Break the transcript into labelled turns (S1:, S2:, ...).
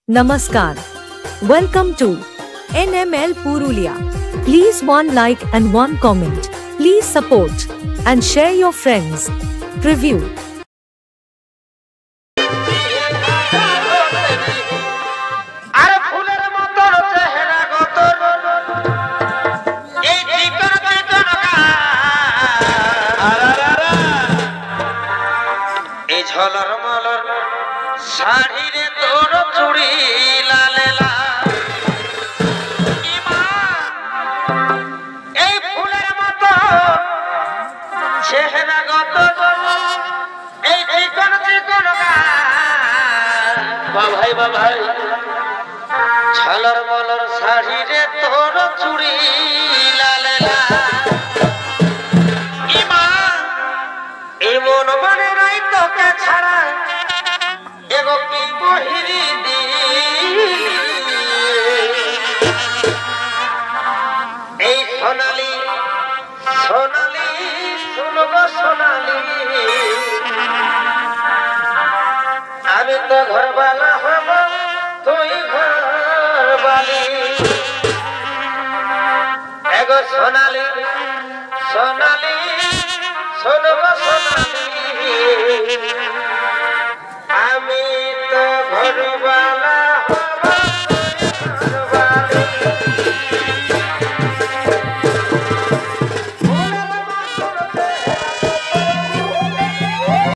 S1: Namaskar. Welcome to NML Purulia. Please one like and one comment. Please support and share your friends. Preview.
S2: ঝলর মলর sari রে তোর চুড়ি লালে লাল এই ফুলের মতো চেহারা গত এই চিকন চিকন বাভাই বাভাই ঝলর মলর শাড়ি রে তোর চুড়ি লালে লাল এই মন মানে নাই তোকে ছাড়া এগো কি বহিরি দি এই সোনালি সোনালি শুনবো সোনালি আমি তো ঘরবালা হব তুই ঘরবালি এগো সোনালি সোনালি শুনবো সোনালি